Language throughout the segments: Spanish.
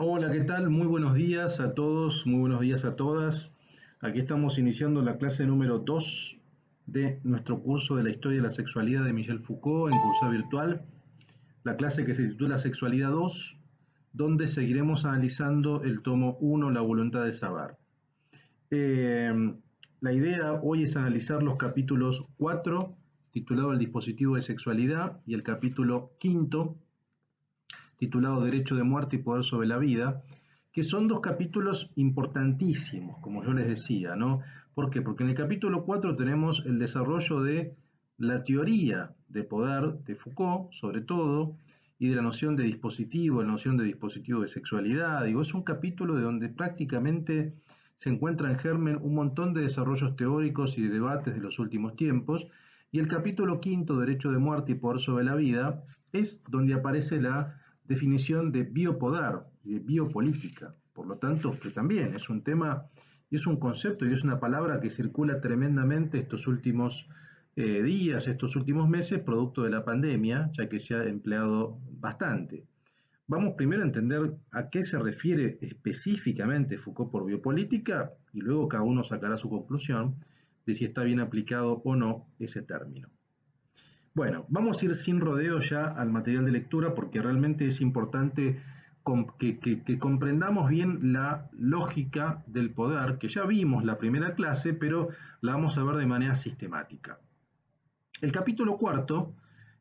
Hola, ¿qué tal? Muy buenos días a todos, muy buenos días a todas. Aquí estamos iniciando la clase número 2 de nuestro curso de la historia de la sexualidad de Michel Foucault en curso virtual, la clase que se titula Sexualidad 2, donde seguiremos analizando el tomo 1, La voluntad de saber. Eh, la idea hoy es analizar los capítulos 4, titulado El dispositivo de sexualidad, y el capítulo 5, titulado Derecho de muerte y poder sobre la vida, que son dos capítulos importantísimos, como yo les decía, ¿no? ¿Por qué? Porque en el capítulo 4 tenemos el desarrollo de la teoría de poder de Foucault, sobre todo, y de la noción de dispositivo, la noción de dispositivo de sexualidad. Digo, es un capítulo de donde prácticamente se encuentra en germen un montón de desarrollos teóricos y de debates de los últimos tiempos. Y el capítulo 5, Derecho de muerte y poder sobre la vida, es donde aparece la definición de biopoder y de biopolítica. Por lo tanto, que también es un tema, y es un concepto y es una palabra que circula tremendamente estos últimos días, estos últimos meses, producto de la pandemia, ya que se ha empleado bastante. Vamos primero a entender a qué se refiere específicamente Foucault por biopolítica y luego cada uno sacará su conclusión de si está bien aplicado o no ese término. Bueno, vamos a ir sin rodeo ya al material de lectura porque realmente es importante que comprendamos bien la lógica del poder, que ya vimos la primera clase, pero la vamos a ver de manera sistemática. El capítulo cuarto,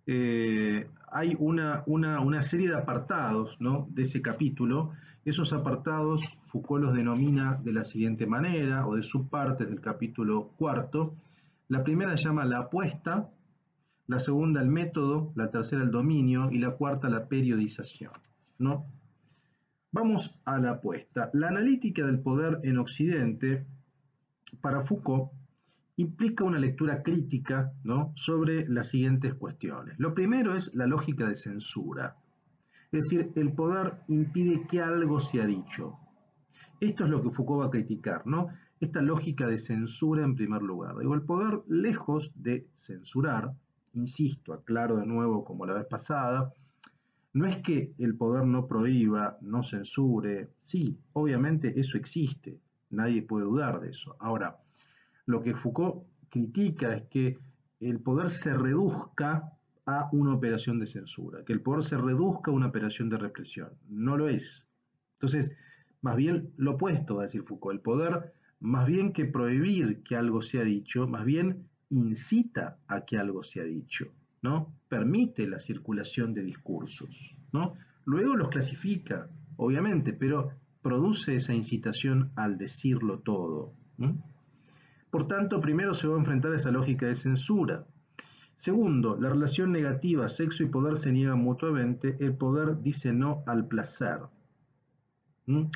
hay una serie de apartados, ¿no?, de ese capítulo. Esos apartados Foucault los denomina de la siguiente manera, o de subpartes del capítulo cuarto. La primera se llama la apuesta, la segunda el método, la tercera el dominio y la cuarta la periodización, ¿no? Vamos a la apuesta. La analítica del poder en Occidente, para Foucault, implica una lectura crítica, ¿no?, sobre las siguientes cuestiones. Lo primero es la lógica de censura, es decir, el poder impide que algo sea dicho. Esto es lo que Foucault va a criticar, ¿no? Esta lógica de censura en primer lugar. Digo, el poder, lejos de censurar, insisto, aclaro de nuevo como la vez pasada, no es que el poder no prohíba, no censure, sí, obviamente eso existe, nadie puede dudar de eso. Ahora, lo que Foucault critica es que el poder se reduzca a una operación de censura, que el poder se reduzca a una operación de represión. No lo es. Entonces, más bien lo opuesto, va a decir Foucault. El poder, más bien que prohibir que algo sea dicho, más bien incita a que algo sea dicho, ¿no? Permite la circulación de discursos, ¿no? Luego los clasifica, obviamente, pero produce esa incitación al decirlo todo, ¿no? Por tanto, primero se va a enfrentar a esa lógica de censura. Segundo, la relación negativa, sexo y poder se niegan mutuamente, el poder dice no al placer. ¿Mm?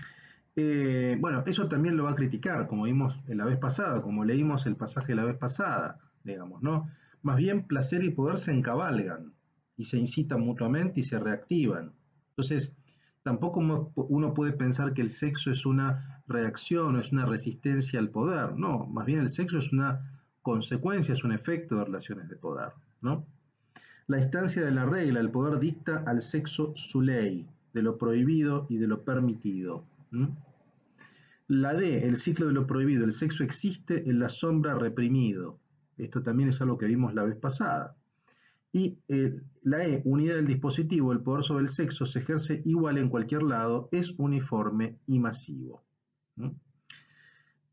Bueno, eso también lo va a criticar, como vimos la vez pasada, como leímos el pasaje la vez pasada, digamos, ¿no? Más bien placer y poder se encabalgan y se incitan mutuamente y se reactivan. Entonces, tampoco uno puede pensar que el sexo es una reacción o es una resistencia al poder, no, más bien el sexo es una consecuencia, es un efecto de relaciones de poder, ¿no? La instancia de la regla, el poder dicta al sexo su ley, de lo prohibido y de lo permitido. ¿Mm? La D, el ciclo de lo prohibido, el sexo existe en la sombra reprimido. Esto también es algo que vimos la vez pasada. Y la E, unidad del dispositivo, el poder sobre el sexo se ejerce igual en cualquier lado, es uniforme y masivo. ¿Mm?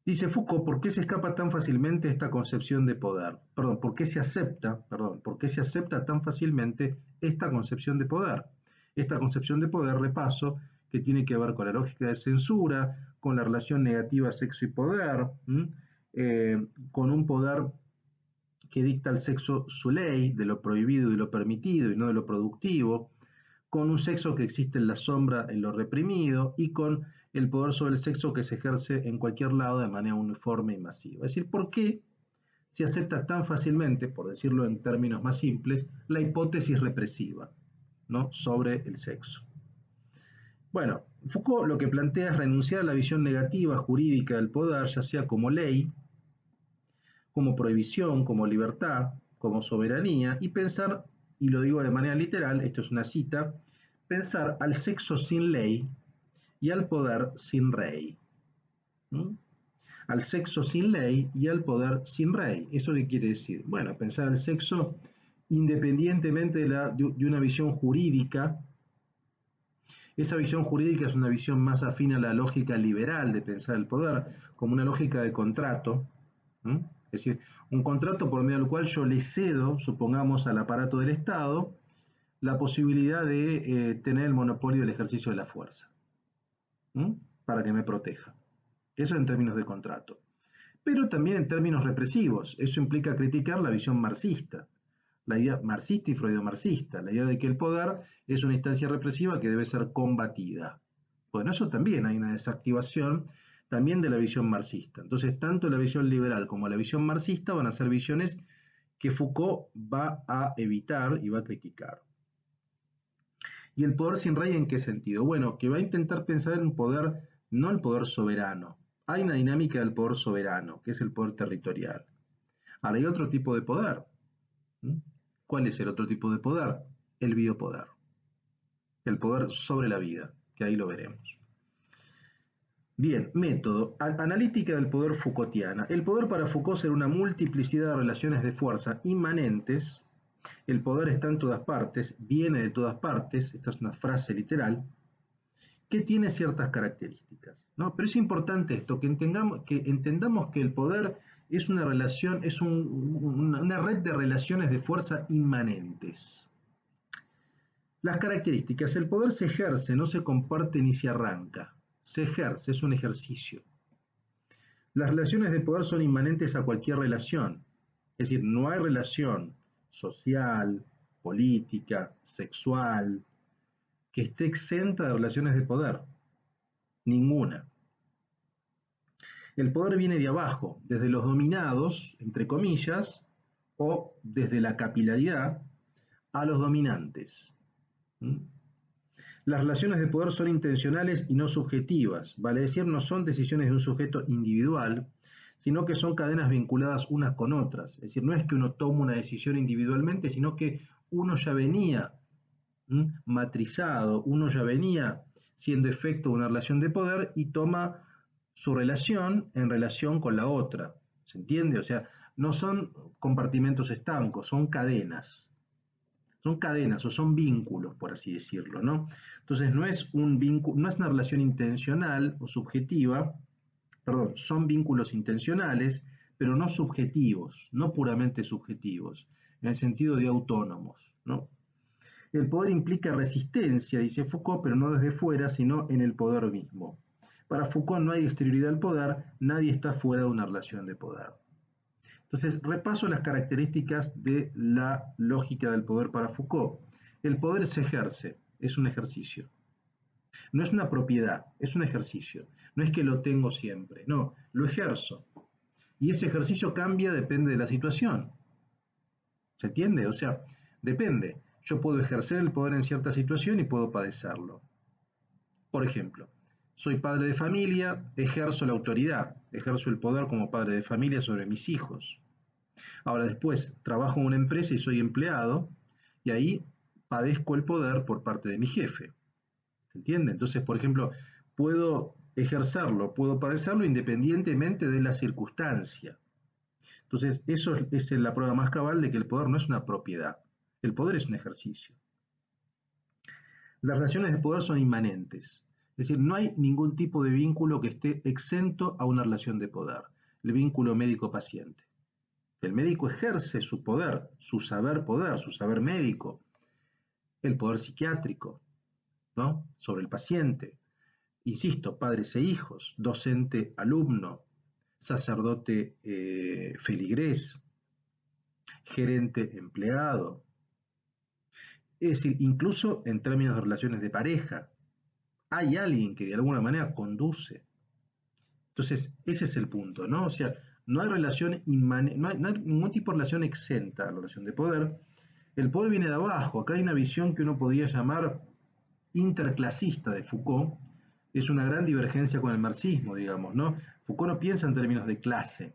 Dice Foucault, ¿por qué se escapa tan fácilmente esta concepción de poder? ¿Por qué se acepta, por qué se acepta tan fácilmente esta concepción de poder? Esta concepción de poder, repaso, que tiene que ver con la lógica de censura, con la relación negativa sexo y poder, con un poder que dicta al sexo su ley, de lo prohibido y lo permitido y no de lo productivo, con un sexo que existe en la sombra, en lo reprimido, y con el poder sobre el sexo que se ejerce en cualquier lado de manera uniforme y masiva. Es decir, ¿por qué se acepta tan fácilmente, por decirlo en términos más simples, la hipótesis represiva, ¿no?, sobre el sexo? Bueno, Foucault lo que plantea es renunciar a la visión negativa jurídica del poder, ya sea como ley, como prohibición, como libertad, como soberanía, y pensar, y lo digo de manera literal, esto es una cita, pensar al sexo sin ley y al poder sin rey. ¿Mm? Al sexo sin ley y al poder sin rey. ¿Eso qué quiere decir? Bueno, pensar el sexo independientemente de una visión jurídica. Esa visión jurídica es una visión más afín a la lógica liberal de pensar el poder, como una lógica de contrato. ¿Mm? Es decir, un contrato por medio del cual yo le cedo, supongamos, al aparato del Estado, la posibilidad de tener el monopolio del ejercicio de la fuerza. ¿Mm? Para que me proteja. Eso en términos de contrato. Pero también en términos represivos. Eso implica criticar la visión marxista, la idea marxista y freudomarxista, la idea de que el poder es una instancia represiva que debe ser combatida. Bueno, eso también hay una desactivación también de la visión marxista. Entonces, tanto la visión liberal como la visión marxista van a ser visiones que Foucault va a evitar y va a criticar. ¿Y el poder sin rey en qué sentido? Bueno, que va a intentar pensar en un poder, no el poder soberano. Hay una dinámica del poder soberano, que es el poder territorial. Ahora hay otro tipo de poder. ¿Mm? ¿Cuál es el otro tipo de poder? El biopoder. El poder sobre la vida, que ahí lo veremos. Bien, método. Analítica del poder Foucaultiana. El poder para Foucault será una multiplicidad de relaciones de fuerza inmanentes. El poder está en todas partes, viene de todas partes, esta es una frase literal, que tiene ciertas características, ¿no? Pero es importante esto, que entendamos que el poder es una relación, es una red de relaciones de fuerza inmanentes. Las características, el poder se ejerce, no se comparte ni se arranca, se ejerce, es un ejercicio. Las relaciones de poder son inmanentes a cualquier relación, es decir, no hay relación social, política, sexual, que esté exenta de relaciones de poder. Ninguna. El poder viene de abajo, desde los dominados, entre comillas, o desde la capilaridad, a los dominantes. ¿Mm? Las relaciones de poder son intencionales y no subjetivas, vale decir, no son decisiones de un sujeto individual, sino que son cadenas vinculadas unas con otras. Es decir, no es que uno toma una decisión individualmente, sino que uno ya venía matrizado, uno ya venía siendo efecto de una relación de poder y toma su relación en relación con la otra. ¿Se entiende? O sea, no son compartimentos estancos, son cadenas. Son cadenas o son vínculos, por así decirlo, ¿no? Entonces no es un vínculo, no es una relación intencional o subjetiva, perdón, son vínculos intencionales, pero no subjetivos, no puramente subjetivos, en el sentido de autónomos, ¿no? El poder implica resistencia, dice Foucault, pero no desde fuera, sino en el poder mismo. Para Foucault no hay exterioridad del poder, nadie está fuera de una relación de poder. Entonces, repaso las características de la lógica del poder para Foucault. El poder se ejerce, es un ejercicio. No es una propiedad, es un ejercicio. No es que lo tengo siempre, no, lo ejerzo. Y ese ejercicio cambia, depende de la situación. ¿Se entiende? O sea, depende. Yo puedo ejercer el poder en cierta situación y puedo padecerlo. Por ejemplo, soy padre de familia, ejerzo la autoridad, ejerzo el poder como padre de familia sobre mis hijos. Ahora después trabajo en una empresa y soy empleado y ahí padezco el poder por parte de mi jefe. ¿Se entiende? Entonces, por ejemplo, puedo ejercerlo, puedo padecerlo independientemente de la circunstancia. Entonces, eso es la prueba más cabal de que el poder no es una propiedad. El poder es un ejercicio. Las relaciones de poder son inmanentes. Es decir, no hay ningún tipo de vínculo que esté exento a una relación de poder. El vínculo médico-paciente. El médico ejerce su poder, su saber médico. El poder psiquiátrico, ¿no? Sobre el paciente. Insisto, padres e hijos, docente-alumno, sacerdote-feligrés, gerente-empleado. Es decir, incluso en términos de relaciones de pareja, hay alguien que de alguna manera conduce. Entonces, ese es el punto, ¿no? O sea, no hay relación no hay ningún tipo de relación exenta a la relación de poder. El poder viene de abajo. Acá hay una visión que uno podría llamar interclasista de Foucault. Es una gran divergencia con el marxismo, digamos, ¿no? Foucault no piensa en términos de clase.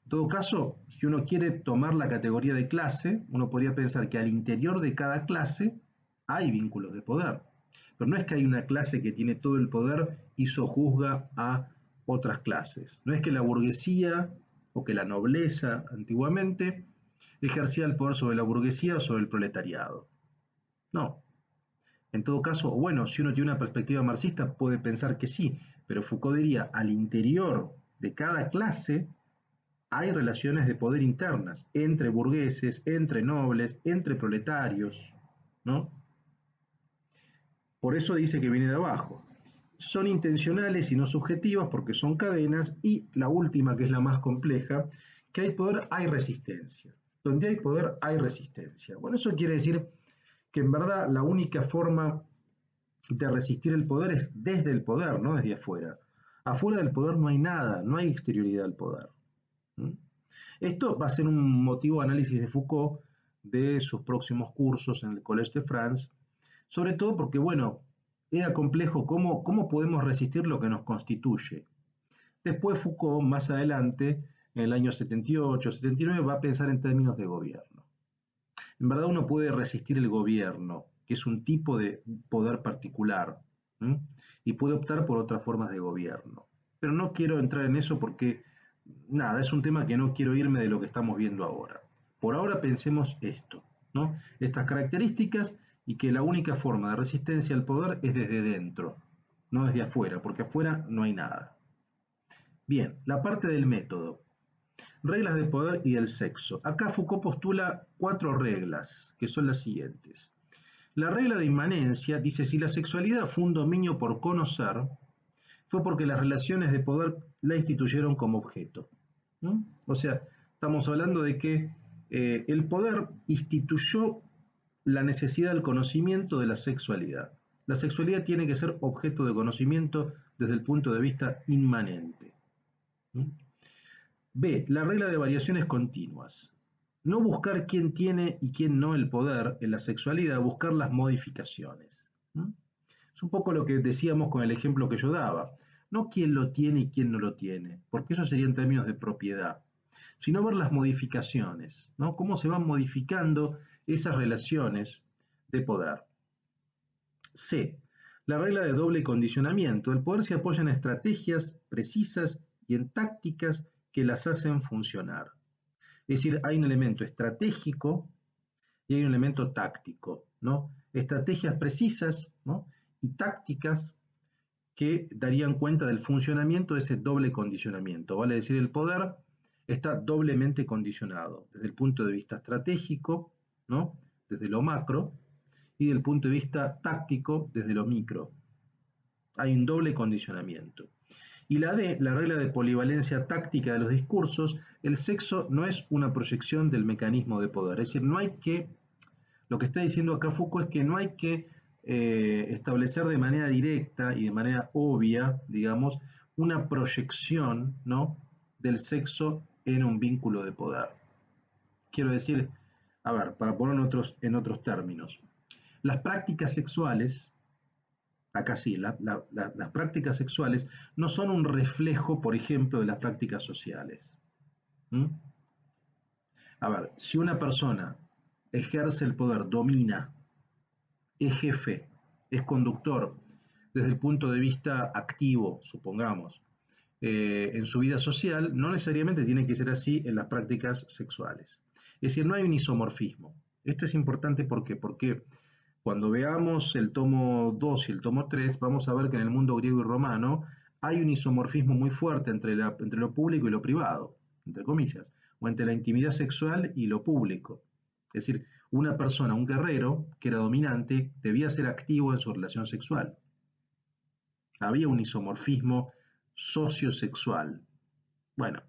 En todo caso, si uno quiere tomar la categoría de clase, uno podría pensar que al interior de cada clase hay vínculos de poder. Pero no es que hay una clase que tiene todo el poder y sojuzga a otras clases. No es que la burguesía o que la nobleza antiguamente ejercía el poder sobre la burguesía o sobre el proletariado. No. En todo caso, bueno, si uno tiene una perspectiva marxista puede pensar que sí, pero Foucault diría, al interior de cada clase hay relaciones de poder internas, entre burgueses, entre nobles, entre proletarios, ¿no? Por eso dice que viene de abajo. Son intencionales y no subjetivas porque son cadenas, y la última, que es la más compleja, que hay poder, hay resistencia. Donde hay poder, hay resistencia. Bueno, eso quiere decir que en verdad la única forma de resistir el poder es desde el poder, no desde afuera. Afuera del poder no hay nada, no hay exterioridad del poder. ¿Mm? Esto va a ser un motivo de análisis de Foucault de sus próximos cursos en el Collège de France, sobre todo porque, bueno, era complejo cómo podemos resistir lo que nos constituye. Después Foucault, más adelante, en el año 78, 79, va a pensar en términos de gobierno. En verdad uno puede resistir el gobierno, que es un tipo de poder particular, ¿m? Y puede optar por otras formas de gobierno. Pero no quiero entrar en eso porque, nada, es un tema que no quiero irme de lo que estamos viendo ahora. Por ahora pensemos esto, ¿no? Estas características, y que la única forma de resistencia al poder es desde dentro, no desde afuera, porque afuera no hay nada. Bien, la parte del método. Reglas de poder y del sexo. Acá Foucault postula 4 reglas, que son las siguientes. La regla de inmanencia dice: si la sexualidad fue un dominio por conocer, fue porque las relaciones de poder la instituyeron como objeto. ¿No? O sea, estamos hablando de que el poder instituyó la necesidad del conocimiento de la sexualidad. La sexualidad tiene que ser objeto de conocimiento desde el punto de vista inmanente. ¿Mm? B. La regla de variaciones continuas. No buscar quién tiene y quién no el poder en la sexualidad, buscar las modificaciones. ¿Mm? Es un poco lo que decíamos con el ejemplo que yo daba. No quién lo tiene y quién no lo tiene, porque eso sería en términos de propiedad, sino ver las modificaciones, ¿no? Cómo se van modificando esas relaciones de poder. C. La regla de doble condicionamiento. El poder se apoya en estrategias precisas y en tácticas que las hacen funcionar. Es decir, hay un elemento estratégico y hay un elemento táctico, ¿no? Estrategias precisas, ¿no? Y tácticas que darían cuenta del funcionamiento de ese doble condicionamiento. Vale decir, el poder está doblemente condicionado, desde el punto de vista estratégico, ¿no? Desde lo macro, y desde el punto de vista táctico, desde lo micro. Hay un doble condicionamiento. Y la D, la regla de polivalencia táctica de los discursos. El sexo no es una proyección del mecanismo de poder. Es decir, no hay que, lo que está diciendo acá Foucault es que no hay que establecer de manera directa y de manera obvia, digamos, una proyección, ¿no?, del sexo en un vínculo de poder. Quiero decir, a ver, para ponerlo en otros términos, las prácticas sexuales, acá sí, las prácticas sexuales no son un reflejo, por ejemplo, de las prácticas sociales. ¿Mm? A ver, si una persona ejerce el poder, domina, es jefe, es conductor, desde el punto de vista activo, supongamos, en su vida social, no necesariamente tiene que ser así en las prácticas sexuales. Es decir, no hay un isomorfismo. Esto es importante, ¿por qué? Porque cuando veamos el tomo 2 y el tomo 3, vamos a ver que en el mundo griego y romano hay un isomorfismo muy fuerte entre lo público y lo privado, entre comillas, o entre la intimidad sexual y lo público. Es decir, una persona, un guerrero que era dominante, debía ser activo en su relación sexual. Había un isomorfismo sociosexual. Bueno,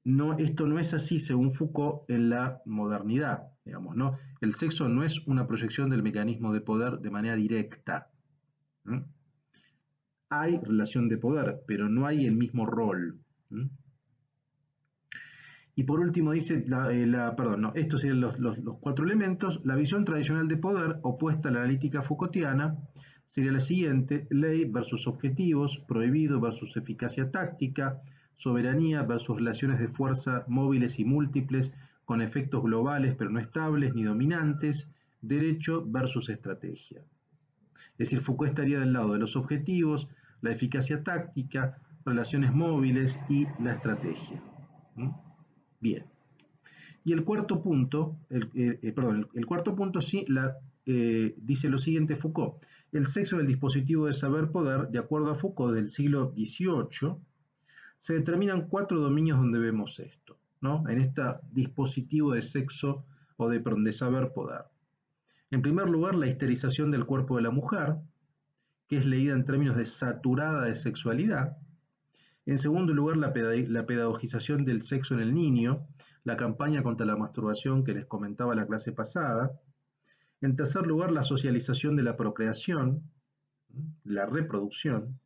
no, esto no es así según Foucault en la modernidad, digamos, ¿no? El sexo no es una proyección del mecanismo de poder de manera directa. ¿Mm? Hay relación de poder, pero no hay el mismo rol. ¿Mm? Y por último dice, perdón, no, estos serían los 4 elementos. La visión tradicional de poder, opuesta a la analítica Foucaultiana, sería la siguiente: ley versus objetivos, prohibido versus eficacia táctica, soberanía versus relaciones de fuerza móviles y múltiples, con efectos globales pero no estables ni dominantes, derecho versus estrategia. Es decir, Foucault estaría del lado de los objetivos, la eficacia táctica, relaciones móviles y la estrategia. ¿Mm? Bien. Y el cuarto punto, el cuarto punto sí dice lo siguiente Foucault. El sexo del dispositivo de saber-poder, de acuerdo a Foucault del siglo XVIII, se determinan 4 dominios donde vemos esto, ¿no? En este dispositivo de sexo o de saber-poder. En primer lugar, la histerización del cuerpo de la mujer, que es leída en términos de saturada de sexualidad. En segundo lugar, la pedagogización del sexo en el niño, la campaña contra la masturbación que les comentaba la clase pasada. En tercer lugar, la socialización de la procreación, la reproducción.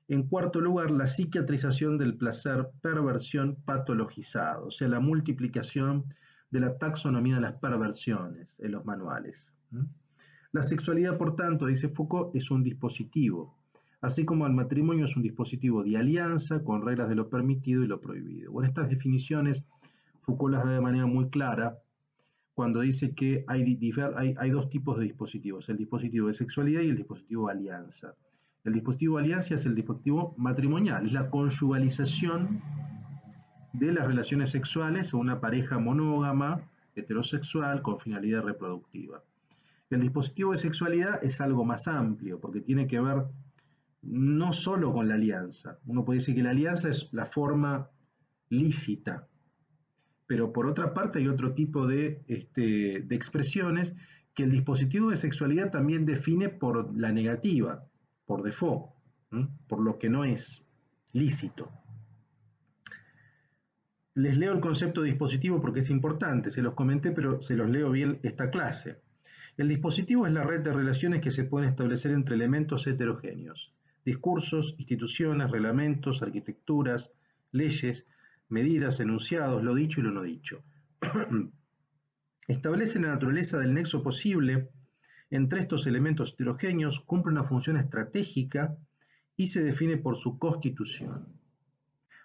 En cuarto lugar, la psiquiatrización del placer, perversión patologizado, o sea, la multiplicación de la taxonomía de las perversiones en los manuales. La sexualidad, por tanto, dice Foucault, es un dispositivo, así como el matrimonio es un dispositivo de alianza con reglas de lo permitido y lo prohibido. Bueno, estas definiciones Foucault las da de manera muy clara cuando dice que hay dos tipos de dispositivos, el dispositivo de sexualidad y el dispositivo de alianza. El dispositivo de alianza es el dispositivo matrimonial, es la conjugalización de las relaciones sexuales o una pareja monógama, heterosexual, con finalidad reproductiva. El dispositivo de sexualidad es algo más amplio, porque tiene que ver no solo con la alianza. Uno puede decir que la alianza es la forma lícita, pero por otra parte hay otro tipo de expresiones que el dispositivo de sexualidad también define por la negativa, por default, por lo que no es lícito. Les leo el concepto de dispositivo porque es importante, se los comenté, pero se los leo bien esta clase. El dispositivo es la red de relaciones que se pueden establecer entre elementos heterogéneos, discursos, instituciones, reglamentos, arquitecturas, leyes, medidas, enunciados, lo dicho y lo no dicho. Establece la naturaleza del nexo posible entre estos elementos heterogéneos, cumple una función estratégica y se define por su constitución.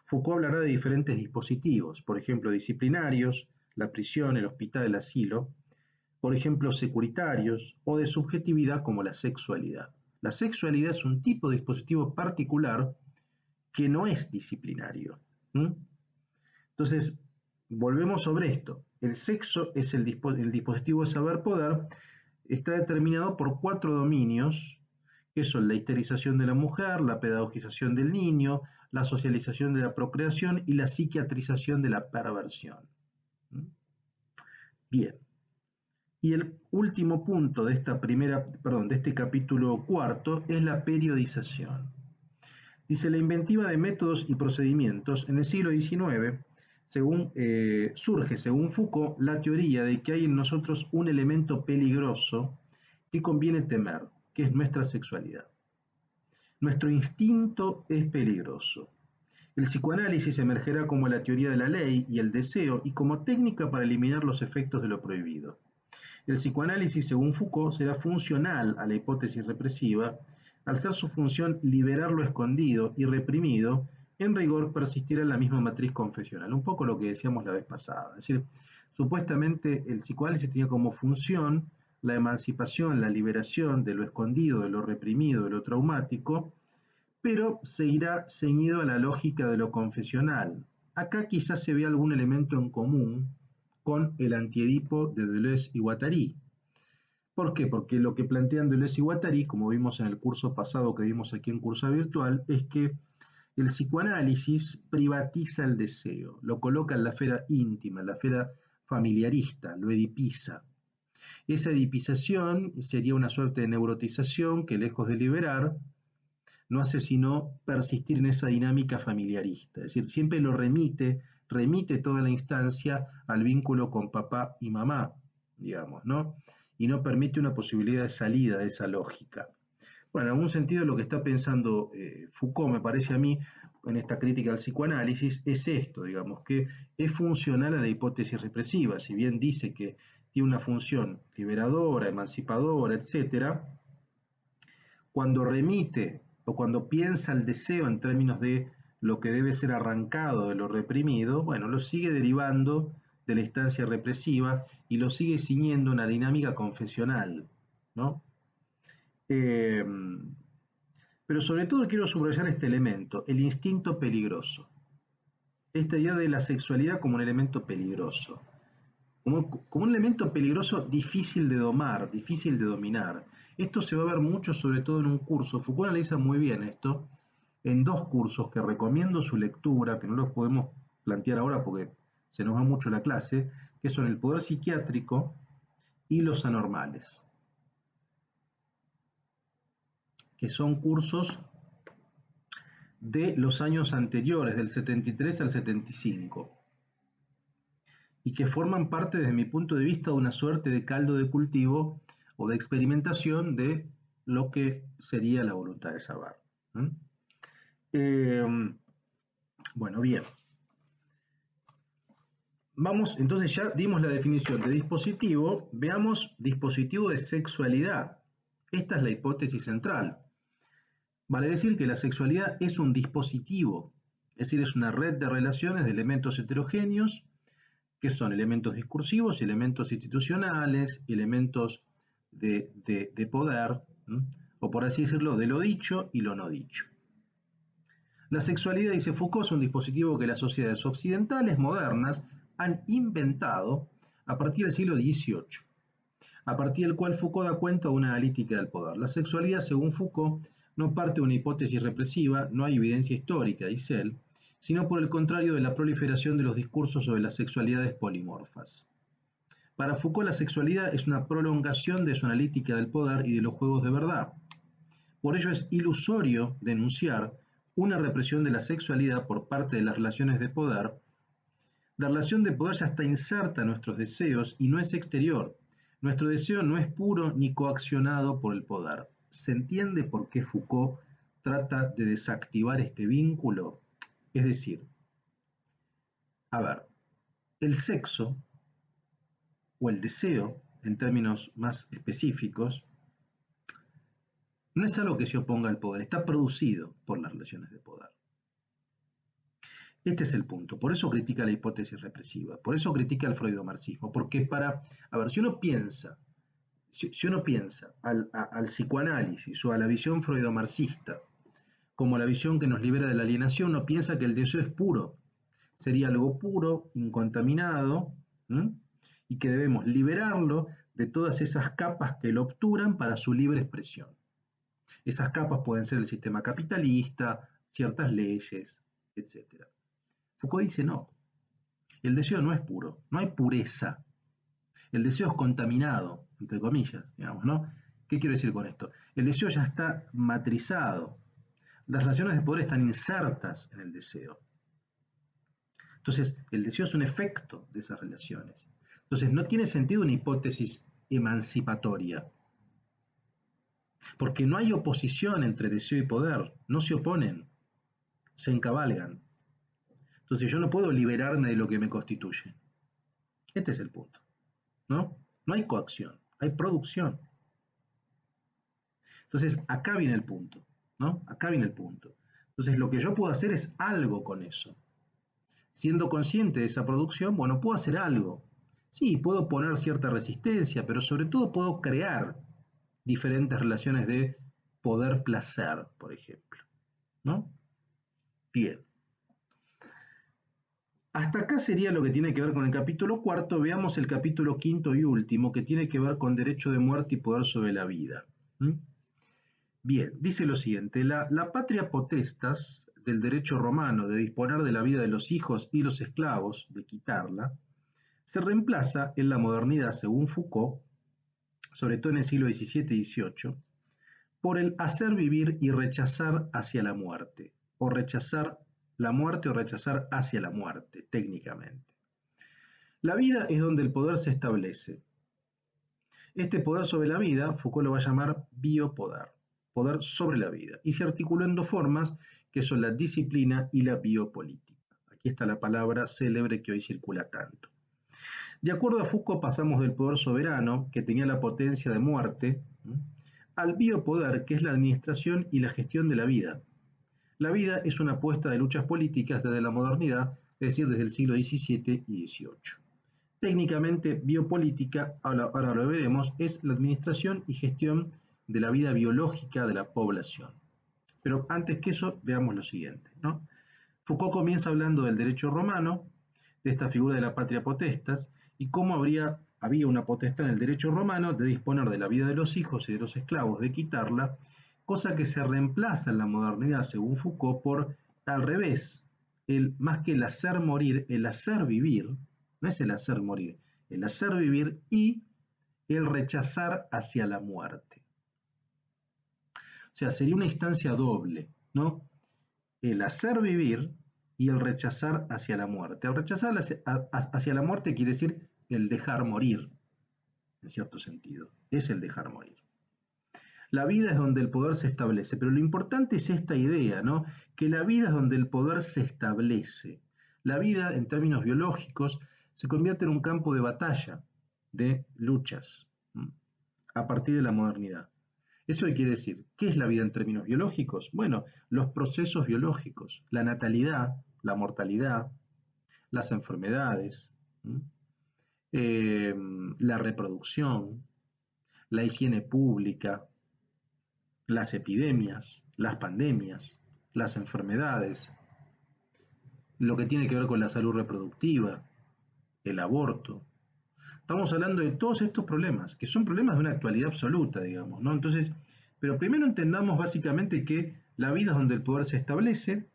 Foucault hablará de diferentes dispositivos, por ejemplo, disciplinarios, la prisión, el hospital, el asilo, por ejemplo, securitarios, o de subjetividad como la sexualidad. La sexualidad es un tipo de dispositivo particular que no es disciplinario. Entonces, volvemos sobre esto. El sexo es el dispositivo de saber-poder, está determinado por 4 dominios, que son la histerización de la mujer, la pedagogización del niño, la socialización de la procreación y la psiquiatrización de la perversión. Bien. Y el último punto de este capítulo cuarto es la periodización. Dice, la inventiva de métodos y procedimientos en el siglo XIX surge, según Foucault, la teoría de que hay en nosotros un elemento peligroso que conviene temer, que es nuestra sexualidad. Nuestro instinto es peligroso. El psicoanálisis emergerá como la teoría de la ley y el deseo y como técnica para eliminar los efectos de lo prohibido. El psicoanálisis, según Foucault, será funcional a la hipótesis represiva, al ser su función liberar lo escondido y reprimido, en rigor persistirá en la misma matriz confesional. Un poco lo que decíamos la vez pasada. Es decir, supuestamente el psicoanálisis tenía como función la emancipación, la liberación de lo escondido, de lo reprimido, de lo traumático, pero seguirá ceñido a la lógica de lo confesional. Acá quizás se vea algún elemento en común con el antiedipo de Deleuze y Guattari. ¿Por qué? Porque lo que plantean Deleuze y Guattari, como vimos en el curso pasado que vimos aquí en Cursa Virtual, es que el psicoanálisis privatiza el deseo, lo coloca en la esfera íntima, en la esfera familiarista, lo edipiza. Esa edipización sería una suerte de neurotización que, lejos de liberar, no hace sino persistir en esa dinámica familiarista. Es decir, siempre lo remite toda la instancia al vínculo con papá y mamá, digamos, ¿no? Y no permite una posibilidad de salida de esa lógica. Bueno, en algún sentido lo que está pensando Foucault, me parece a mí, en esta crítica al psicoanálisis, es esto, digamos, que es funcional a la hipótesis represiva, si bien dice que tiene una función liberadora, emancipadora, etc., cuando remite o cuando piensa el deseo en términos de lo que debe ser arrancado de lo reprimido, bueno, lo sigue derivando de la instancia represiva y lo sigue ciñendo una dinámica confesional, ¿no? Eh, pero sobre todo quiero subrayar este elemento, el instinto peligroso. Esta idea de la sexualidad como un elemento peligroso. Como un elemento peligroso difícil de domar, difícil de dominar. Esto se va a ver mucho, sobre todo en un curso. Foucault analiza muy bien esto en dos cursos que recomiendo su lectura, que no los podemos plantear ahora porque se nos va mucho la clase, que son El poder psiquiátrico y Los anormales, que son cursos de los años anteriores, del 73 al 75, y que forman parte, desde mi punto de vista, de una suerte de caldo de cultivo o de experimentación de lo que sería la voluntad de saber. Eh, bueno, bien. Vamos, entonces ya dimos la definición de dispositivo, veamos dispositivo de sexualidad. Esta es la hipótesis central. Vale decir que la sexualidad es un dispositivo, es decir, es una red de relaciones de elementos heterogéneos, que son elementos discursivos, elementos institucionales, elementos de poder, o por así decirlo, de lo dicho y lo no dicho. La sexualidad, dice Foucault, es un dispositivo que las sociedades occidentales modernas han inventado a partir del siglo XVIII, a partir del cual Foucault da cuenta de una analítica del poder. La sexualidad, según Foucault, no parte de una hipótesis represiva, no hay evidencia histórica, dice él, sino por el contrario de la proliferación de los discursos sobre las sexualidades polimorfas. Para Foucault, la sexualidad es una prolongación de su analítica del poder y de los juegos de verdad. Por ello es ilusorio denunciar una represión de la sexualidad por parte de las relaciones de poder. La relación de poder ya está inserta en nuestros deseos y no es exterior. Nuestro deseo no es puro ni coaccionado por el poder. ¿Se entiende por qué Foucault trata de desactivar este vínculo? Es decir, a ver, el sexo o el deseo, en términos más específicos, no es algo que se oponga al poder, está producido por las relaciones de poder. Este es el punto. Por eso critica la hipótesis represiva, por eso critica el freudomarxismo, porque si uno piensa, al psicoanálisis o a la visión freudomarxista como la visión que nos libera de la alienación, uno piensa que el deseo es puro, sería algo puro, incontaminado, y que debemos liberarlo de todas esas capas que lo obturan para su libre expresión. Esas capas pueden ser el sistema capitalista, ciertas leyes, etc. Foucault dice no, el deseo no es puro, no hay pureza, el deseo es contaminado, entre comillas, digamos, ¿no? ¿Qué quiero decir con esto? El deseo ya está matrizado, las relaciones de poder están insertas en el deseo. Entonces, el deseo es un efecto de esas relaciones. Entonces, no tiene sentido una hipótesis emancipatoria, porque no hay oposición entre deseo y poder, no se oponen, se encabalgan. Entonces, yo no puedo liberarme de lo que me constituye. Este es el punto, ¿no? No hay coacción, hay producción. Entonces, acá viene el punto, ¿no? Acá viene el punto. Entonces, lo que yo puedo hacer es algo con eso. Siendo consciente de esa producción, bueno, puedo hacer algo. Sí, puedo poner cierta resistencia, pero sobre todo puedo crear diferentes relaciones de poder-placer, por ejemplo, ¿no? Bien. Hasta acá sería lo que tiene que ver con el capítulo cuarto. Veamos el capítulo quinto y último, que tiene que ver con derecho de muerte y poder sobre la vida. Bien, dice lo siguiente: la patria potestas del derecho romano de disponer de la vida de los hijos y los esclavos, de quitarla, se reemplaza en la modernidad, según Foucault, sobre todo en el siglo XVII y XVIII, por el hacer vivir y rechazar hacia la muerte, o rechazar la muerte o rechazar hacia la muerte, técnicamente. La vida es donde el poder se establece. Este poder sobre la vida, Foucault lo va a llamar biopoder, poder sobre la vida, y se articuló en dos formas, que son la disciplina y la biopolítica. Aquí está la palabra célebre que hoy circula tanto. De acuerdo a Foucault, pasamos del poder soberano, que tenía la potencia de muerte, al biopoder, que es la administración y la gestión de la vida. La vida es una apuesta de luchas políticas desde la modernidad, es decir, desde el siglo XVII y XVIII. Técnicamente, biopolítica, ahora lo veremos, es la administración y gestión de la vida biológica de la población. Pero antes que eso, veamos lo siguiente, ¿no? Foucault comienza hablando del derecho romano, de esta figura de la patria potestas, y cómo había una potestad en el derecho romano de disponer de la vida de los hijos y de los esclavos, de quitarla, cosa que se reemplaza en la modernidad, según Foucault, por al revés, más que el hacer morir, el hacer vivir, no es el hacer morir, el hacer vivir y el rechazar hacia la muerte. O sea, sería una instancia doble, ¿no? El hacer vivir y el rechazar hacia la muerte. El rechazar hacia la muerte quiere decir el dejar morir, en cierto sentido. Es el dejar morir. La vida es donde el poder se establece, pero lo importante es esta idea, ¿no? Que la vida es donde el poder se establece. La vida, en términos biológicos, se convierte en un campo de batalla, de luchas, a partir de la modernidad. ¿Eso qué quiere decir? ¿Qué es la vida en términos biológicos? Bueno, los procesos biológicos, la natalidad, la mortalidad, las enfermedades, la reproducción, la higiene pública, las epidemias, las pandemias, las enfermedades, lo que tiene que ver con la salud reproductiva, el aborto. Estamos hablando de todos estos problemas, que son problemas de una actualidad absoluta, digamos, ¿no? Entonces, pero primero entendamos básicamente que la vida es donde el poder se establece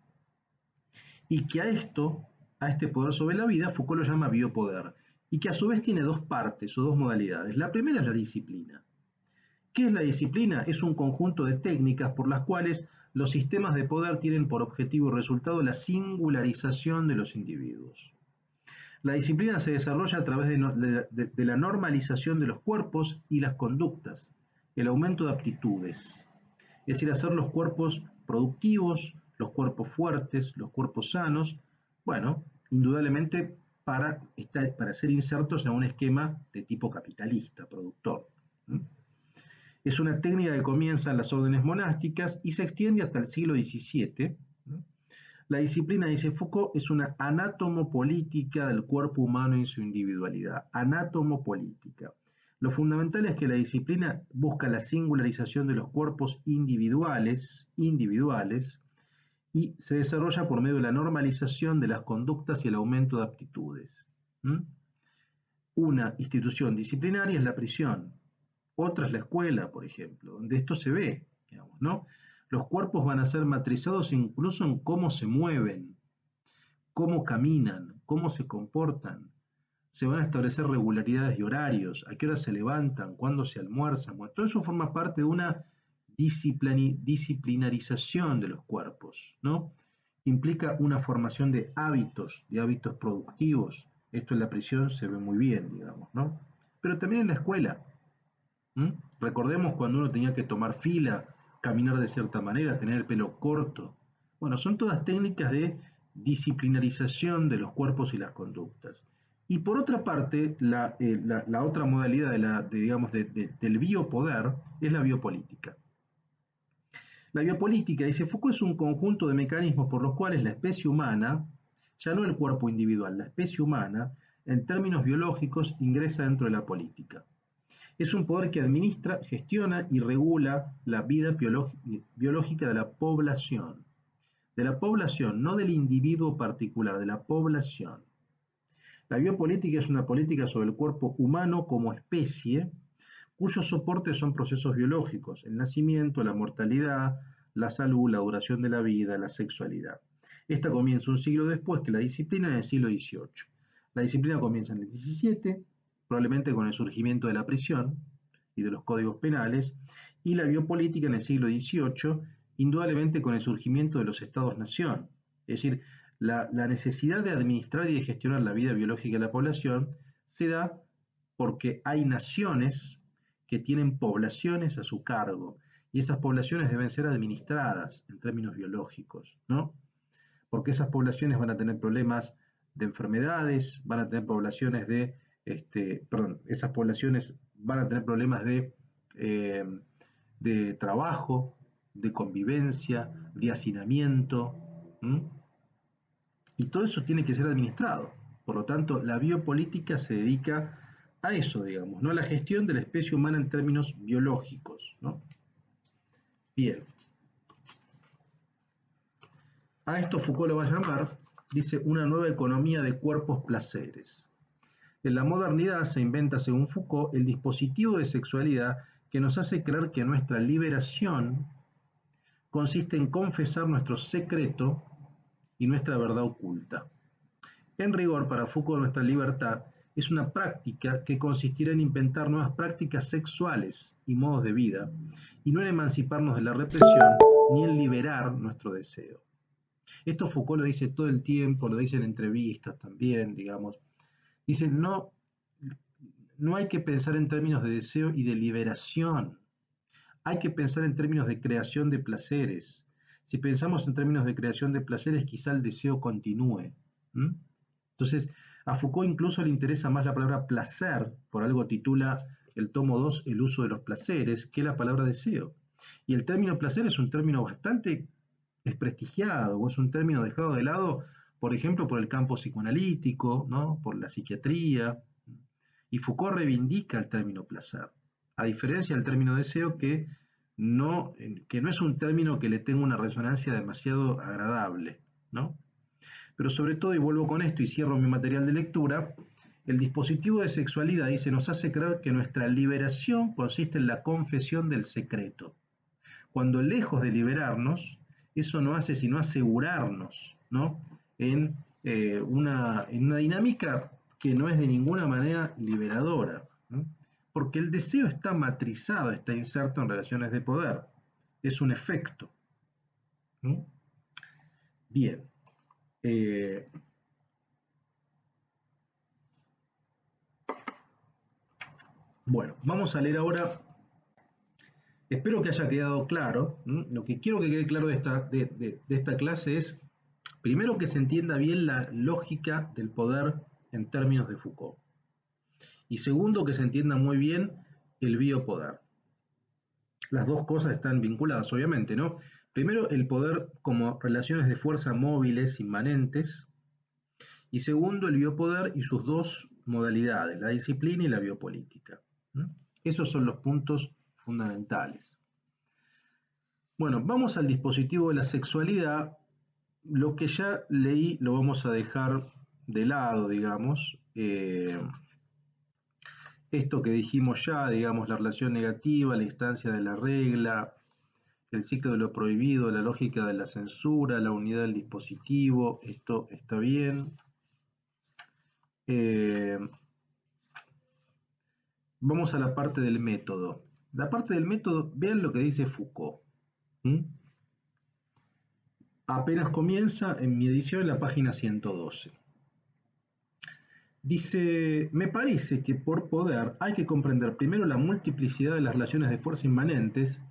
y que a este poder sobre la vida, Foucault lo llama biopoder, y que a su vez tiene dos partes o dos modalidades. La primera es la disciplina. ¿Qué es la disciplina? Es un conjunto de técnicas por las cuales los sistemas de poder tienen por objetivo y resultado la singularización de los individuos. La disciplina se desarrolla a través de la normalización de los cuerpos y las conductas, el aumento de aptitudes, es decir, hacer los cuerpos productivos, los cuerpos fuertes, los cuerpos sanos, bueno, indudablemente para ser insertos en un esquema de tipo capitalista, productor. Es una técnica que comienza en las órdenes monásticas y se extiende hasta el siglo XVII. La disciplina, dice Foucault, es una anátomo-política del cuerpo humano y su individualidad. Anátomo-política. Lo fundamental es que la disciplina busca la singularización de los cuerpos individuales y se desarrolla por medio de la normalización de las conductas y el aumento de aptitudes. Una institución disciplinaria es la prisión, otra es la escuela, por ejemplo, donde esto se ve, digamos, ¿no? Los cuerpos van a ser matrizados incluso en cómo se mueven, cómo caminan, cómo se comportan. Se van a establecer regularidades y horarios, a qué hora se levantan, cuándo se almuerzan. Bueno, todo eso forma parte de una disciplinarización de los cuerpos, ¿no? Implica una formación de hábitos productivos. Esto en la prisión se ve muy bien, digamos, ¿no? Pero también en la escuela. Recordemos cuando uno tenía que tomar fila, caminar de cierta manera, tener el pelo corto. Bueno, son todas técnicas de disciplinarización de los cuerpos y las conductas. Y por otra parte, la otra modalidad del biopoder es la biopolítica. La biopolítica, dice Foucault, es un conjunto de mecanismos por los cuales la especie humana, ya no el cuerpo individual, la especie humana, en términos biológicos, ingresa dentro de la política. Es un poder que administra, gestiona y regula la vida biológica de la población. De la población, no del individuo particular, de la población. La biopolítica es una política sobre el cuerpo humano como especie, cuyos soportes son procesos biológicos, el nacimiento, la mortalidad, la salud, la duración de la vida, la sexualidad. Esta comienza un siglo después que la disciplina en el siglo XVIII. La disciplina comienza en el XVII, probablemente con el surgimiento de la prisión y de los códigos penales, y la biopolítica en el siglo XVIII, indudablemente con el surgimiento de los estados-nación. Es decir, la necesidad de administrar y de gestionar la vida biológica de la población se da porque hay naciones que tienen poblaciones a su cargo, y esas poblaciones deben ser administradas en términos biológicos, ¿no? Porque esas poblaciones van a tener problemas de enfermedades, van a tener poblaciones esas poblaciones van a tener problemas de trabajo, de convivencia, de hacinamiento, y todo eso tiene que ser administrado. Por lo tanto, la biopolítica se dedica a eso, digamos, ¿no? A la gestión de la especie humana en términos biológicos, ¿no? Bien. A esto Foucault lo va a llamar, dice, una nueva economía de cuerpos-placeres. En la modernidad se inventa, según Foucault, el dispositivo de sexualidad que nos hace creer que nuestra liberación consiste en confesar nuestro secreto y nuestra verdad oculta. En rigor, para Foucault, nuestra libertad es una práctica que consistirá en inventar nuevas prácticas sexuales y modos de vida, y no en emanciparnos de la represión ni en liberar nuestro deseo. Esto Foucault lo dice todo el tiempo, lo dice en entrevistas también, digamos. Dice, no hay que pensar en términos de deseo y de liberación. Hay que pensar en términos de creación de placeres. Si pensamos en términos de creación de placeres, quizá el deseo continúe. ¿Mm? Entonces, a Foucault incluso le interesa más la palabra placer, por algo titula el tomo 2 El uso de los placeres, que la palabra deseo. Y el término placer es un término bastante desprestigiado, o es un término dejado de lado, por ejemplo, por el campo psicoanalítico, ¿no? Por la psiquiatría. Y Foucault reivindica el término placer, a diferencia del término deseo, que no es un término que le tenga una resonancia demasiado agradable, ¿no? Pero sobre todo, y vuelvo con esto y cierro mi material de lectura, el dispositivo de sexualidad dice, nos hace creer que nuestra liberación consiste en la confesión del secreto. Cuando lejos de liberarnos, eso no hace sino asegurarnos, ¿no? En una dinámica que no es de ninguna manera liberadora, ¿no? Porque el deseo está matrizado, está inserto en relaciones de poder, es un efecto, ¿no? Bien. Bueno, vamos a leer ahora. Espero que haya quedado claro. Lo que quiero que quede claro de esta clase es, primero, que se entienda bien la lógica del poder en términos de Foucault. Y segundo, que se entienda muy bien el biopoder. Las dos cosas están vinculadas, obviamente, ¿no? Primero, el poder como relaciones de fuerza móviles, inmanentes. Y segundo, el biopoder y sus dos modalidades, la disciplina y la biopolítica. Esos son los puntos fundamentales. Bueno, vamos al dispositivo de la sexualidad. Lo que ya leí lo vamos a dejar de lado, digamos. Esto que dijimos ya, digamos, la relación negativa, la instancia de la regla, el ciclo de lo prohibido, la lógica de la censura, la unidad del dispositivo, esto está bien. Vamos a la parte del método. La parte del método, vean lo que dice Foucault. Apenas comienza en mi edición en la página 112. Dice, me parece que por poder hay que comprender primero la multiplicidad de las relaciones de fuerza inmanentes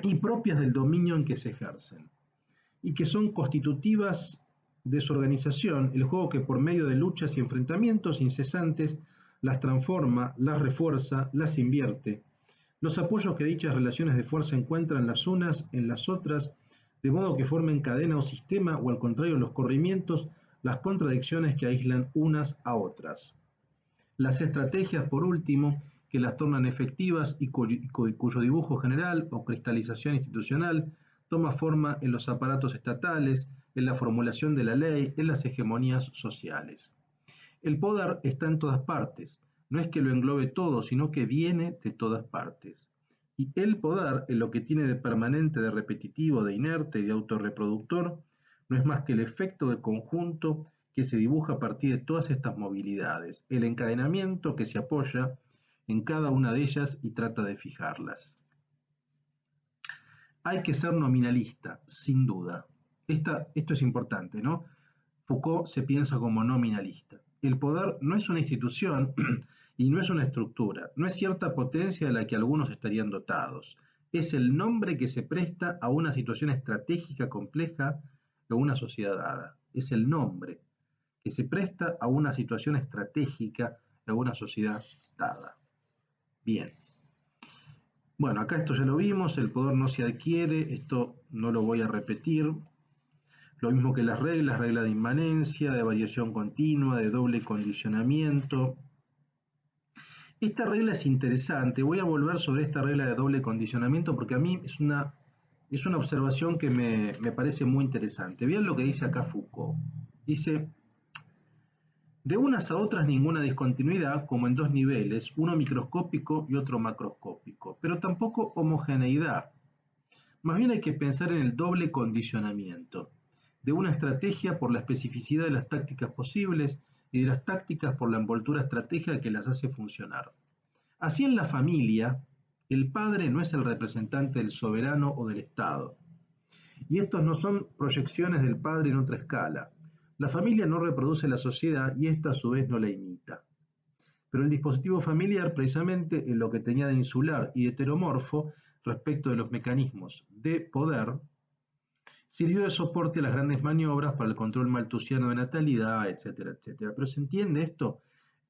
y propias del dominio en que se ejercen, y que son constitutivas de su organización, el juego que por medio de luchas y enfrentamientos incesantes las transforma, las refuerza, las invierte, los apoyos que dichas relaciones de fuerza encuentran las unas en las otras, de modo que formen cadena o sistema, o al contrario los corrimientos, las contradicciones que aíslan unas a otras. Las estrategias, por último, que las tornan efectivas y cuyo dibujo general o cristalización institucional toma forma en los aparatos estatales, en la formulación de la ley, en las hegemonías sociales. El poder está en todas partes, no es que lo englobe todo, sino que viene de todas partes. Y el poder, en lo que tiene de permanente, de repetitivo, de inerte y de autorreproductor, no es más que el efecto de conjunto que se dibuja a partir de todas estas movilidades, el encadenamiento que se apoya en cada una de ellas y trata de fijarlas. Hay que ser nominalista, sin duda. Esto es importante, ¿no? Foucault se piensa como nominalista. El poder no es una institución y no es una estructura, no es cierta potencia de la que algunos estarían dotados. Es el nombre que se presta a una situación estratégica compleja de una sociedad dada. Es el nombre que se presta a una situación estratégica de una sociedad dada. Bien. Bueno, acá esto ya lo vimos, el poder no se adquiere, esto no lo voy a repetir. Lo mismo que las reglas, regla de inmanencia, de variación continua, de doble condicionamiento. Esta regla es interesante, voy a volver sobre esta regla de doble condicionamiento porque a mí es una es una observación que me parece muy interesante. Vean lo que dice acá Foucault. Dice, de unas a otras ninguna discontinuidad, como en dos niveles, uno microscópico y otro macroscópico, pero tampoco homogeneidad. Más bien hay que pensar en el doble condicionamiento, de una estrategia por la especificidad de las tácticas posibles y de las tácticas por la envoltura estratégica que las hace funcionar. Así en la familia, el padre no es el representante del soberano o del Estado, y estos no son proyecciones del padre en otra escala. La familia no reproduce la sociedad y ésta a su vez no la imita. Pero el dispositivo familiar, precisamente en lo que tenía de insular y heteromorfo respecto de los mecanismos de poder, sirvió de soporte a las grandes maniobras para el control malthusiano de natalidad, etcétera, etcétera. Pero ¿se entiende esto?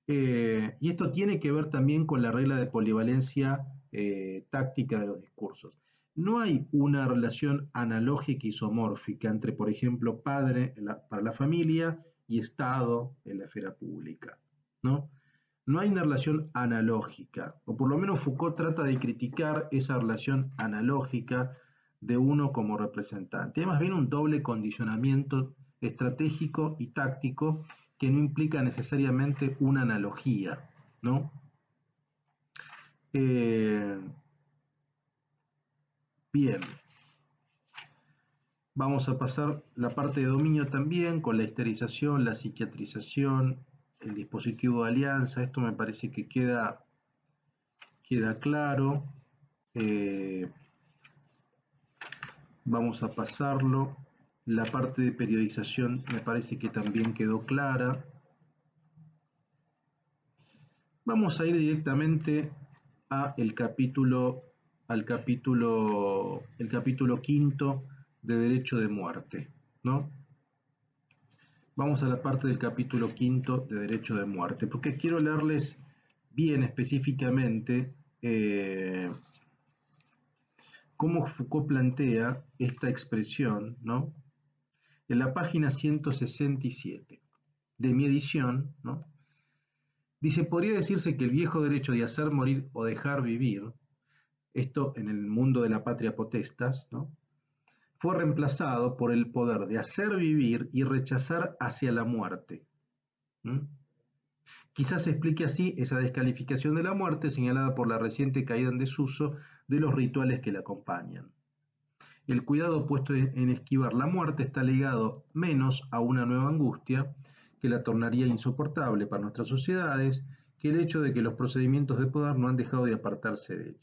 Y esto tiene que ver también con la regla de polivalencia táctica de los discursos. No hay una relación analógica isomórfica entre, por ejemplo, padre para la familia y Estado en la esfera pública, ¿no? No hay una relación analógica, o por lo menos Foucault trata de criticar esa relación analógica de uno como representante. Hay más bien un doble condicionamiento estratégico y táctico que no implica necesariamente una analogía, ¿no? Bien, vamos a pasar la parte de dominio también con la esterilización, la psiquiatrización, el dispositivo de alianza. Esto me parece que queda claro. Vamos a pasarlo. La parte de periodización me parece que también quedó clara. Vamos a ir directamente el capítulo quinto de derecho de muerte, ¿no? Vamos a la parte del capítulo quinto de derecho de muerte, porque quiero leerles bien específicamente cómo Foucault plantea esta expresión, ¿no? En la página 167 de mi edición, ¿no? Dice, podría decirse que el viejo derecho de hacer morir o dejar vivir, esto en el mundo de la patria potestas, ¿no?, fue reemplazado por el poder de hacer vivir y rechazar hacia la muerte. ¿Mm? Quizás se explique así esa descalificación de la muerte señalada por la reciente caída en desuso de los rituales que la acompañan. El cuidado puesto en esquivar la muerte está ligado menos a una nueva angustia que la tornaría insoportable para nuestras sociedades que el hecho de que los procedimientos de poder no han dejado de apartarse de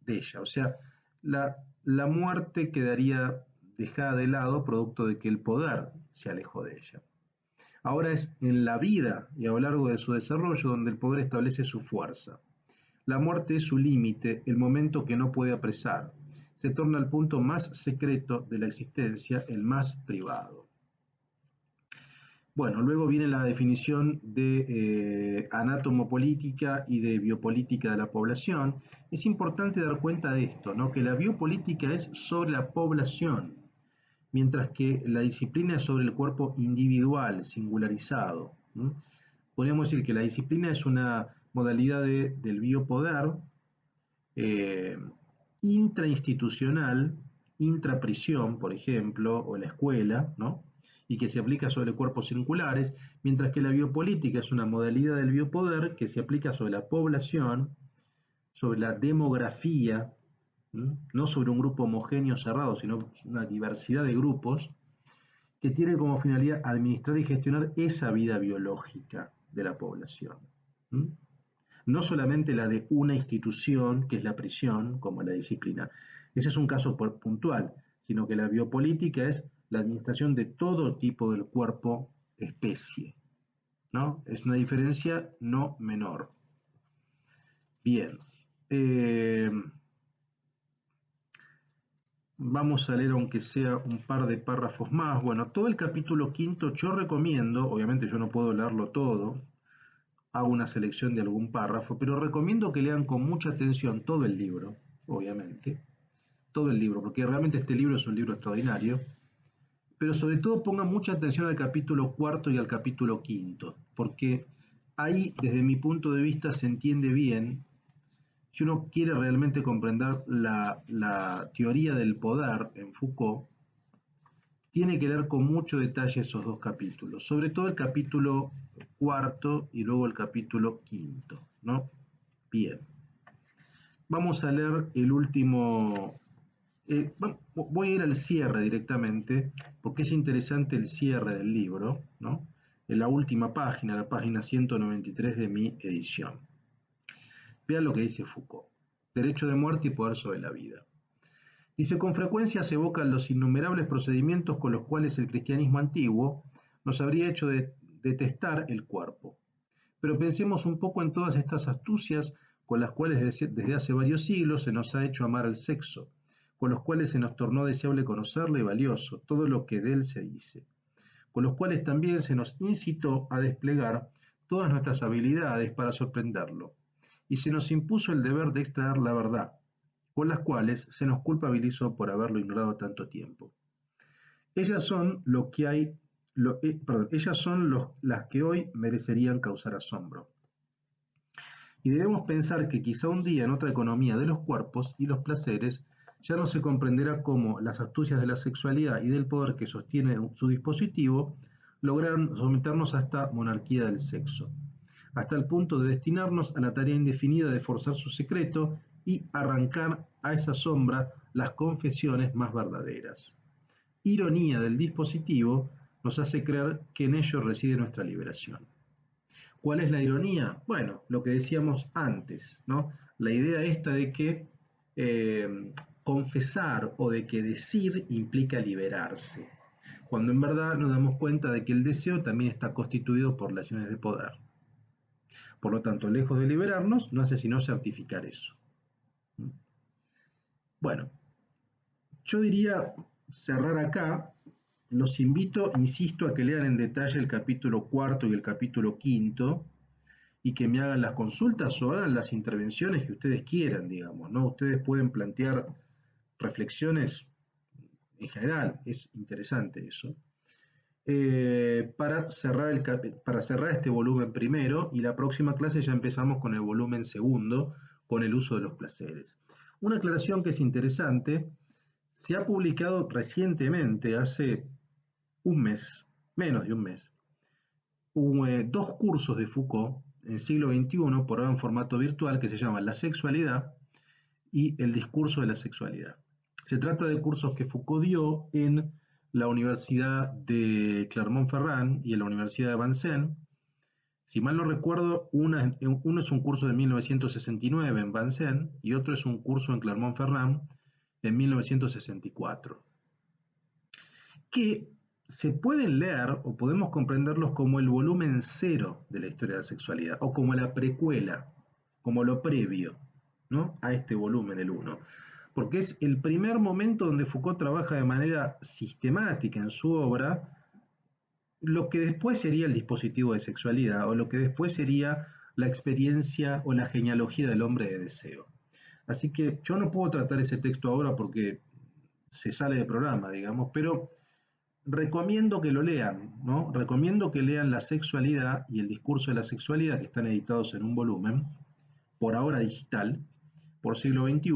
ella. O sea, la muerte quedaría dejada de lado producto de que el poder se alejó de ella. Ahora es en la vida y a lo largo de su desarrollo donde el poder establece su fuerza. La muerte es su límite, el momento que no puede apresar. Se torna el punto más secreto de la existencia, el más privado. Bueno, luego viene la definición de anatomopolítica y de biopolítica de la población. Es importante dar cuenta de esto, ¿no?, que la biopolítica es sobre la población, mientras que la disciplina es sobre el cuerpo individual, singularizado. ¿No? Podríamos decir que la disciplina es una modalidad del biopoder intrainstitucional, intraprisión, por ejemplo, o la escuela, ¿no?, y que se aplica sobre cuerpos circulares, mientras que la biopolítica es una modalidad del biopoder que se aplica sobre la población, sobre la demografía, no sobre un grupo homogéneo cerrado, sino una diversidad de grupos, que tiene como finalidad administrar y gestionar esa vida biológica de la población. No solamente la de una institución, que es la prisión, como la disciplina. Ese es un caso puntual, sino que la biopolítica es la administración de todo tipo del cuerpo especie, ¿no? Es una diferencia no menor. Bien. Vamos a leer aunque sea un par de párrafos más. Bueno, todo el capítulo quinto yo recomiendo, obviamente yo no puedo leerlo todo, hago una selección de algún párrafo, pero recomiendo que lean con mucha atención todo el libro, obviamente, todo el libro, porque realmente este libro es un libro extraordinario, pero sobre todo pongan mucha atención al capítulo cuarto y al capítulo quinto, porque ahí, desde mi punto de vista, se entiende bien si uno quiere realmente comprender la teoría del poder en Foucault, tiene que leer con mucho detalle esos dos capítulos, sobre todo el capítulo cuarto y luego el capítulo quinto, ¿no? Bien. Vamos a leer el último. Voy a ir al cierre directamente, porque es interesante el cierre del libro, ¿no? En la última página, la página 193 de mi edición. Vean lo que dice Foucault. Derecho de muerte y poder sobre la vida. Dice, con frecuencia se evocan los innumerables procedimientos con los cuales el cristianismo antiguo nos habría hecho detestar el cuerpo. Pero pensemos un poco en todas estas astucias con las cuales desde hace varios siglos se nos ha hecho amar al sexo, con los cuales se nos tornó deseable conocerlo y valioso todo lo que de él se dice, con los cuales también se nos incitó a desplegar todas nuestras habilidades para sorprenderlo, y se nos impuso el deber de extraer la verdad, con las cuales se nos culpabilizó por haberlo ignorado tanto tiempo. Ellas son lo que hay, ellas son las que hoy merecerían causar asombro. Y debemos pensar que quizá un día en otra economía de los cuerpos y los placeres ya no se comprenderá cómo las astucias de la sexualidad y del poder que sostiene su dispositivo lograron someternos a esta monarquía del sexo, hasta el punto de destinarnos a la tarea indefinida de forzar su secreto y arrancar a esa sombra las confesiones más verdaderas. Ironía del dispositivo nos hace creer que en ello reside nuestra liberación. ¿Cuál es la ironía? Bueno, lo que decíamos antes, ¿no? La idea esta de que confesar o de que decir implica liberarse, cuando en verdad nos damos cuenta de que el deseo también está constituido por relaciones de poder. Por lo tanto, lejos de liberarnos, no hace sino certificar eso. Bueno, yo diría cerrar acá. Los invito, insisto, a que lean en detalle el capítulo cuarto y el capítulo quinto, y que me hagan las consultas o hagan las intervenciones que ustedes quieran, digamos, ¿no? Ustedes pueden plantear reflexiones en general, es interesante eso. Para cerrar este volumen primero, y la próxima clase ya empezamos con el volumen segundo, con el uso de los placeres. Una aclaración que es interesante, se ha publicado recientemente, hace un mes, menos de un mes, dos cursos de Foucault en siglo XXI, por ahora en formato virtual, que se llaman La sexualidad y El discurso de la sexualidad. Se trata de cursos que Foucault dio en la Universidad de Clermont-Ferrand y en la Universidad de Vincennes. Si mal no recuerdo, uno es un curso de 1969 en Vincennes y otro es un curso en Clermont-Ferrand en 1964. Que se pueden leer o podemos comprenderlos como el volumen cero de la historia de la sexualidad o como la precuela, como lo previo, ¿no? A este volumen, el 1. Porque es el primer momento donde Foucault trabaja de manera sistemática en su obra lo que después sería el dispositivo de sexualidad o lo que después sería la experiencia o la genealogía del hombre de deseo. Así que yo no puedo tratar ese texto ahora porque se sale de programa, digamos, pero recomiendo que lo lean, ¿no? Recomiendo que lean La sexualidad y El discurso de la sexualidad, que están editados en un volumen, por ahora digital, por siglo XXI,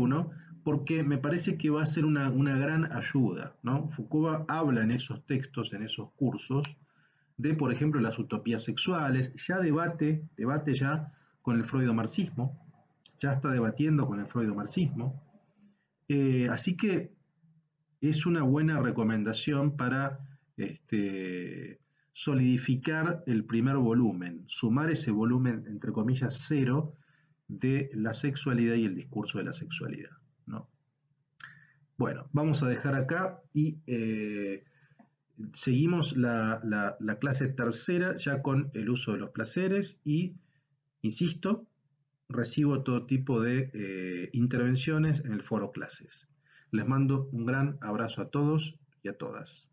porque me parece que va a ser una gran ayuda, ¿no? Foucault habla en esos textos, en esos cursos, de, por ejemplo, las utopías sexuales, ya debate ya con el freudomarxismo, ya está debatiendo con el freudomarxismo, así que es una buena recomendación para solidificar el primer volumen, sumar ese volumen, entre comillas, cero de la sexualidad y el discurso de la sexualidad, ¿no? Bueno, vamos a dejar acá y seguimos la clase tercera ya con el uso de los placeres y, insisto, recibo todo tipo de intervenciones en el foro clases. Les mando un gran abrazo a todos y a todas.